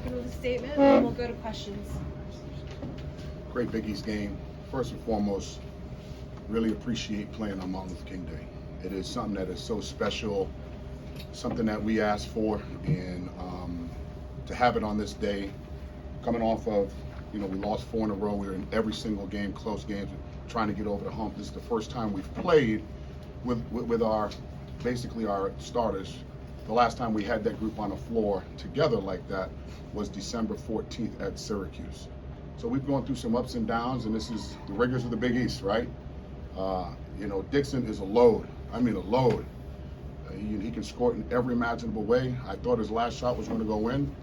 open with a statement, and then we'll go to questions. Great Big East game. First and foremost, really appreciate playing on Martin Luther King Day. It is something that is so special, something that we asked for, and to have it on this day, coming off of, we lost 4 in a row. We were in every single game, close games, trying to get over the hump. This is the first time we've played with our, basically our starters. The last time we had that group on the floor together like that was December 14th at Syracuse. So we've gone through some ups and downs, and this is the rigors of the Big East, right? Dixon is a load. I mean, a load. He can score it in every imaginable way. I thought his last shot was going to go in,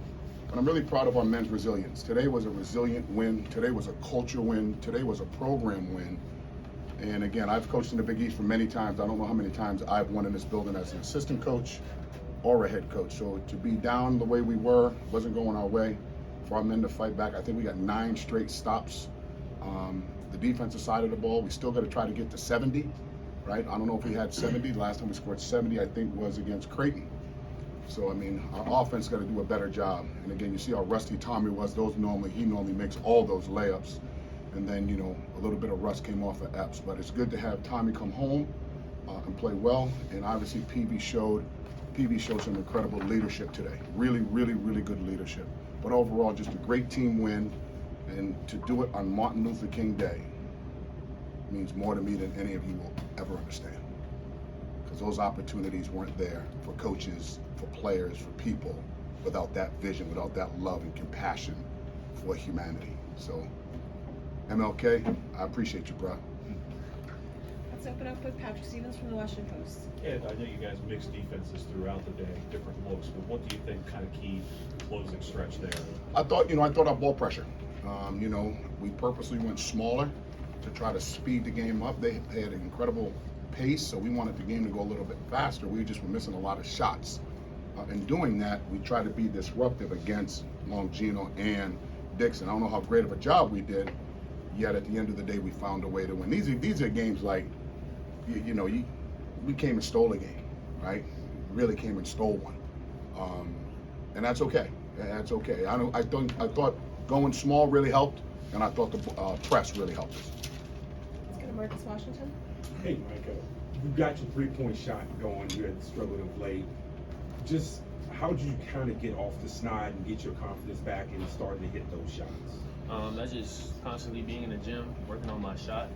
but I'm really proud of our men's resilience. Today was a resilient win. Today was a culture win. Today was a program win. And again, I've coached in the Big East for many times. I don't know how many times I've won in this building as an assistant coach or a head coach. So to be down the way we were, wasn't going our way, for our men to fight back. I think we got 9 straight stops. The defensive side of the ball, we still got to try to get to 70, right? I don't know if we had 70. The last time we scored 70, I think, was against Creighton. So, I mean, our offense got to do a better job. And again, you see how rusty Tommy was. He normally makes all those layups. And then, a little bit of rust came off of Epps. But it's good to have Tommy come home and play well. And obviously, Peavy showed some incredible leadership today. Really, really, really good leadership. But overall, just a great team win. And to do it on Martin Luther King Day means more to me than any of you will ever understand. Because those opportunities weren't there for coaches, for players, for people, without that vision, without that love and compassion for humanity. So, MLK, I appreciate you, bro. Let's open up with Patrick Stevens from the Washington Post. Ed, I know you guys mixed defenses throughout the day, different looks, but what do you think kind of key closing stretch there? I thought our ball pressure. We purposely went smaller to try to speed the game up. They had an incredible pace, so we wanted the game to go a little bit faster. We just were missing a lot of shots. In doing that, we tried to be disruptive against Longino and Dixon. I don't know how great of a job we did, yet at the end of the day, we found a way to win. These are games like, we came and stole a game, right? Really came and stole one, and that's okay. That's okay. I thought going small really helped, and I thought the press really helped us. Let's go to Marcus Washington. Hey, Micah, you got your 3-point shot going. You had struggled of late. Just how did you kind of get off the snide and get your confidence back and starting to hit those shots? That's just constantly being in the gym, working on my shot,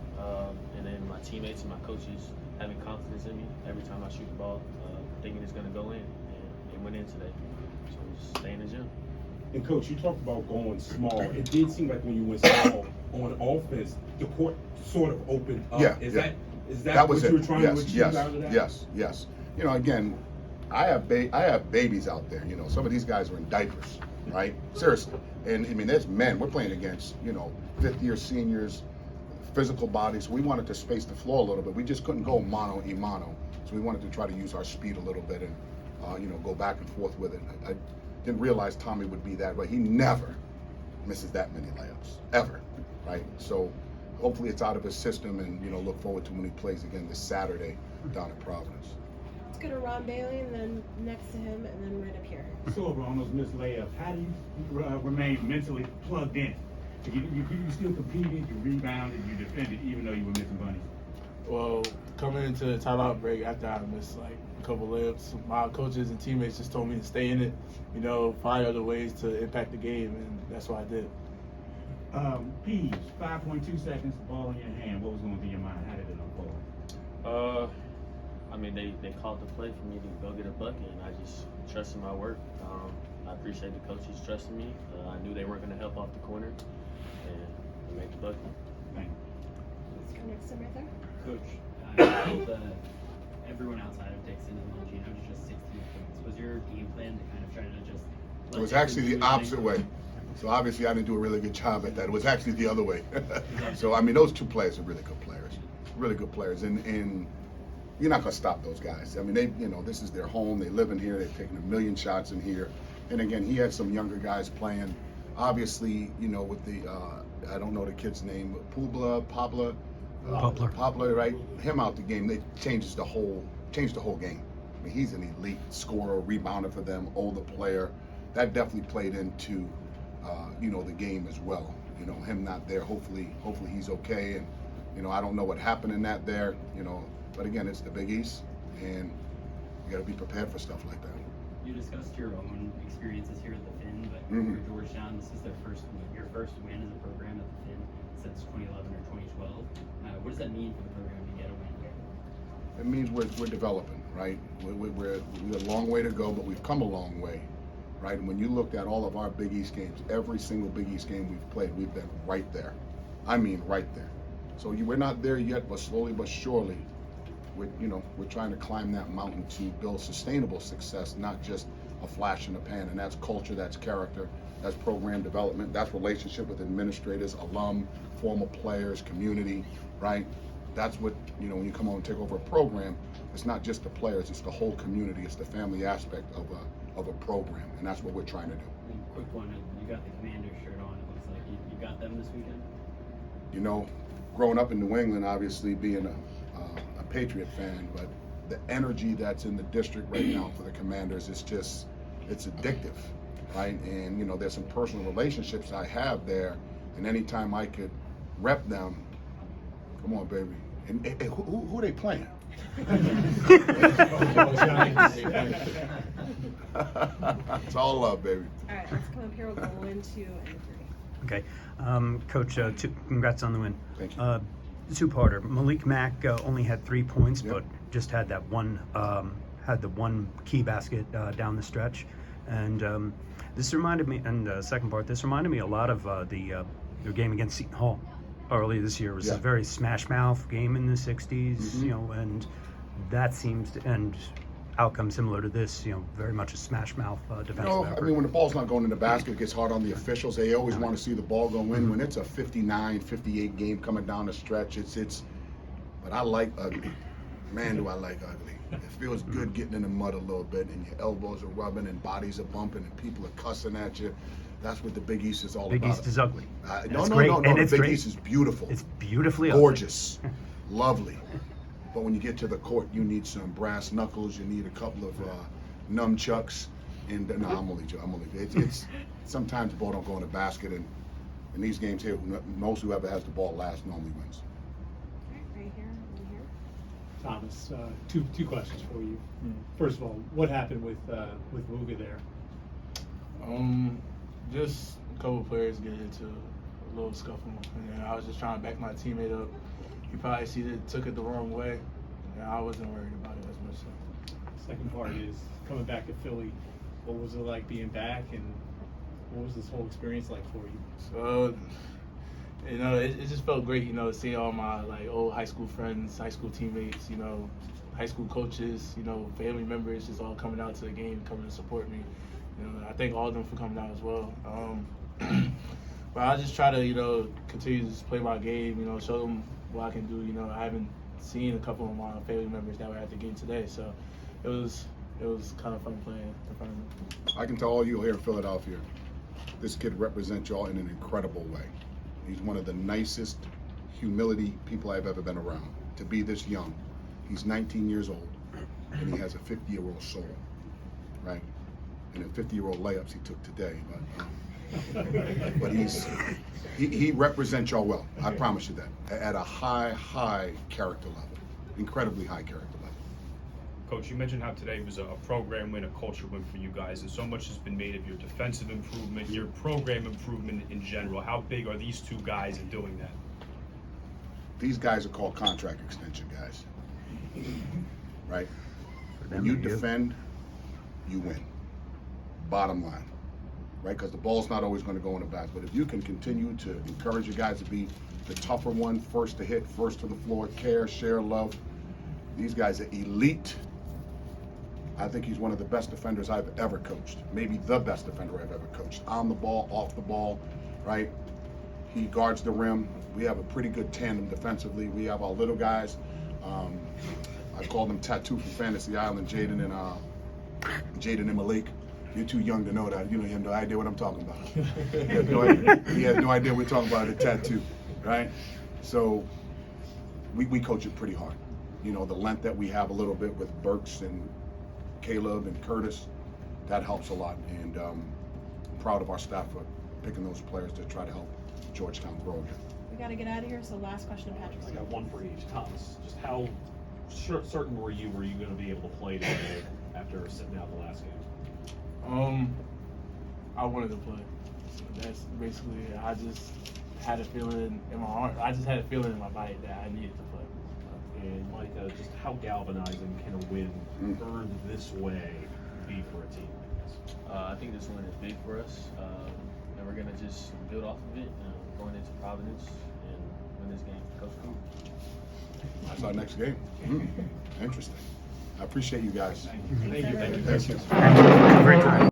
and then my teammates and my coaches having confidence in me every time I shoot the ball, thinking it's going to go in, and it went in today. So just stay in the gym. And Coach, you talked about going small. It did seem like when you went small on offense, the court sort of opened up. Yeah, Is yeah. that what you were trying to achieve out of that? Yes. Again, I have babies out there. Some of these guys are in diapers, right? Seriously. And I mean, there's men. We're playing against, 5th-year seniors, physical bodies. We wanted to space the floor a little bit. We just couldn't go mano a mano. So we wanted to try to use our speed a little bit and, go back and forth with it. I didn't realize Tommy would be that way. He never misses that many layups, ever, right? So hopefully it's out of his system, and, look forward to when he plays again this Saturday down at Providence. Let's go to Ron Bailey, and then next to him, and then right up here. Sorber, on those missed layups, how do you remain mentally plugged in? You still competed, you rebounded, you defended, even though you were missing bunnies. Well, coming into the timeout break after I missed like a couple layups, my coaches and teammates just told me to stay in it, find other ways to impact the game, and that's what I did. Peavy, 5.2 seconds, ball in your hand. What was going through your mind? How did it unfold? They called the play for me to go get a bucket, and I just trusted my work. I appreciate the coaches trusting me. I knew they weren't going to help off the corner, and I made the bucket. Thank you. Let's go next to him right there. Coach, everyone outside of Dixon and Longino just 16 points. Was your game plan to kind of try to just? It was actually the opposite way. So obviously I didn't do a really good job at that. It was actually the other way. So I mean, those 2 players are really good players, and you're not gonna stop those guys. I mean, this is their home. They live in here. They've taken a million shots in here. And again, he had some younger guys playing. Obviously, with the I don't know the kid's name, Pablo, right? Him out the game, they changed the whole game. I mean, he's an elite scorer, rebounder for them, older player. that definitely played into, the game as well. Him not there. Hopefully he's okay. And I don't know what happened in that there. But again, it's the Big East, and you got to be prepared for stuff like that. You discussed your own experiences here at the Finn, but Mhm. for Georgetown, this is your first win as a program at the Finn since 2011 or 2012. What does that mean for the program to get a win here? It means we're developing, right? We're a long way to go, but we've come a long way, right? And when you looked at all of our Big East games, every single Big East game we've played, we've been right there. I mean, right there. So we're not there yet, but slowly but surely, we're trying to climb that mountain to build sustainable success, not just a flash in the pan. And that's culture, that's character, that's program development, that's relationship with administrators, alum, former players, community, right? That's what, when you come on and take over a program, it's not just the players, it's the whole community, it's the family aspect of a program, and that's what we're trying to do. And quick one, you got the Commander shirt on. It looks like you got them this weekend. Growing up in New England, obviously being a Patriot fan, but the energy that's in the district right now for the Commanders is it's addictive, right? And there's some personal relationships I have there, and anytime I could rep them, come on, baby. And who are they playing? It's all love, baby. All right, let's come up here. We'll go 1, 2, and 3. Okay. Coach, congrats on the win. Thank you. Two-parter. Malik Mack only had 3 points, Yep. but just had that one, had the one key basket down the stretch. And this reminded me, and the second part, this reminded me a lot of your game against Seton Hall earlier this year. It was Yeah. a very smash-mouth game in the 60s, Mhm. and that seems to, and outcome similar to this, very much a smash-mouth defensive effort. I mean, when the ball's not going in the basket, it gets hard on the officials. They always want to see the ball go in. When it's a 59, 58 game coming down the stretch, but I like ugly. Man, do I like ugly. It feels good getting in the mud a little bit, and your elbows are rubbing, and bodies are bumping, and people are cussing at you. That's what the Big East is all Big about. East is ugly. No. And The it's Big great. East is beautiful. It's beautifully ugly. Gorgeous, lovely. But when you get to the court, you need some brass knuckles. You need a couple of nunchucks. And no, I'm only joking. It's sometimes the ball don't go in the basket, and in these games here, most whoever has the ball last normally wins. All right, right here, and here. Thomas, two questions for you. First of all, what happened with Muga there? Just a couple players getting into a little scuffle, and I was just trying to back my teammate up. He probably took it the wrong way, and I wasn't worried about it as much. So. Second part is coming back to Philly. What was it like being back, and what was this whole experience like for you? So, it just felt great, seeing all my old high school friends, high school teammates, high school coaches, family members just all coming out to the game, coming to support me. I thank all of them for coming out as well. But I just try to, continue to just play my game, show them what I can do. I haven't seen a couple of my family members that were at the game today, so it was kind of fun playing in front of them. I can tell all you here in Philadelphia, this kid represents y'all in an incredible way. He's one of the nicest, humility people I've ever been around. To be this young, he's 19 years old, and he has a 50-year-old soul, right? And then 50-year-old layups he took today, but he represents y'all well. I promise you that. At a high character level, incredibly high character level. Coach, you mentioned how today was a program win, a culture win for you guys, and so much has been made of your defensive improvement, your program improvement in general. How big are these two guys in doing that? These guys are called contract extension guys, right? When you defend, you win. Bottom line, right? Because the ball's not always going to go in the basket. But if you can continue to encourage your guys to be the tougher one, first to hit, first to the floor, care, share, love. These guys are elite. I think he's one of the best defenders I've ever coached. Maybe the best defender I've ever coached. On the ball, off the ball, right? He guards the rim. We have a pretty good tandem defensively. We have our little guys. I call them Tattoo from Fantasy Island, Jaden and Malik. You're too young to know that. You have no idea what I'm talking about. He has no idea we're talking about a tattoo, right? So we coach it pretty hard. The length that we have a little bit with Burks and Caleb and Curtis, that helps a lot. And proud of our staff for picking those players to try to help Georgetown grow again. We got to get out of here. So last question, Patrick. I got one for each. Thomas, just how certain were you going to be able to play today after sitting out the last game? I wanted to play. That's basically it. I just had a feeling in my heart. I just had a feeling in my body that I needed to play. And Micah, just how galvanizing can a win earned this way be for a team like this? I think this win is big for us, and we're gonna just build off of it, going into Providence and win this game for Coach Cool. That's our next game. Interesting. I appreciate you guys. Thank you. Thank you. Great time.